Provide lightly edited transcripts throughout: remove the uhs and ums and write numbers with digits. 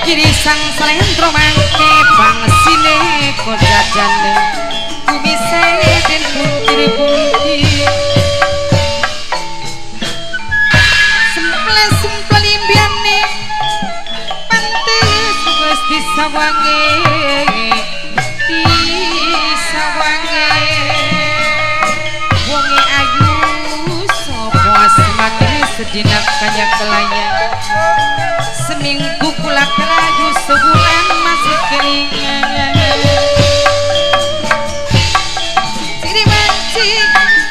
Kiri sang slendro mangke bangsine kodajane kumise den putri-putri semple impiane pantes wis disawange wonge ayu sapa semakin sedina kaya kelayan seminggu kula kelayu sebulan masih keringan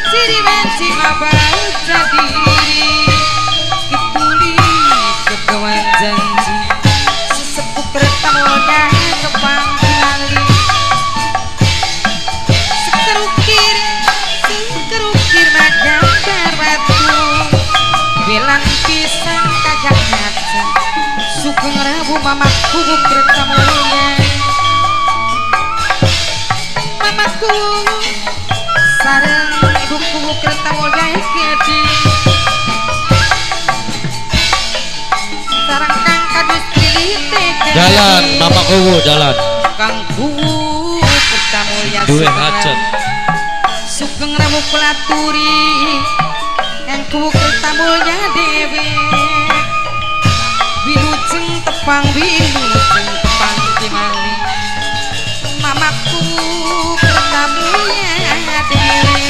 siri benci abang diri ketuli kegawan janji sesepuh kereta moda kepang lali sekerukir magambar batu belang pisang kagak kaca sugeng rabu mamaku kereta mulia mamaku sareng ibuku kereta mulia ikedi sareng kang kadus kilite jalan mamaku jalan kang kuwu kereta mulia duwe hajat sugeng rabu kulaturi kang kuwu kereta mulia dewe wilujeng tepang dimali mamaku kertamunya dewe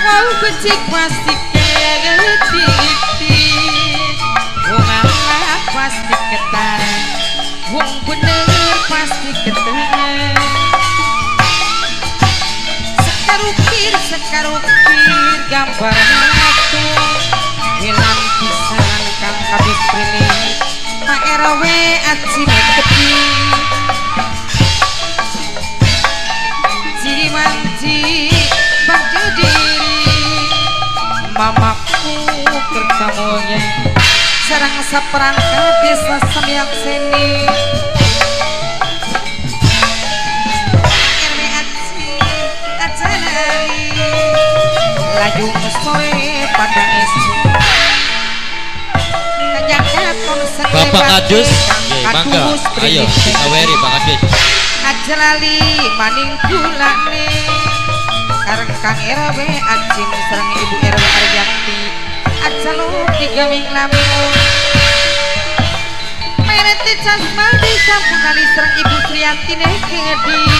wow becik pasti ketiti wong anak pasti ketar wong bener pasti ketar sekarukir gambar aku hilang pisan kang kabis pilih Pak RW aci mekepi ciri manci baju diri mamaku kertamunya sarang saperangkat desa samyak seni RW aci acanali laju sore pada esok Bapak Kadus, mangga, ayo kita weri Pak Kadus. Aja lali maning gulane, kareng Kang RW Acim sareng Ibu RW Aryati. Aja lu tiga ming lamun, mereti casmal di sampun ali sareng Ibu Sriati nekedi.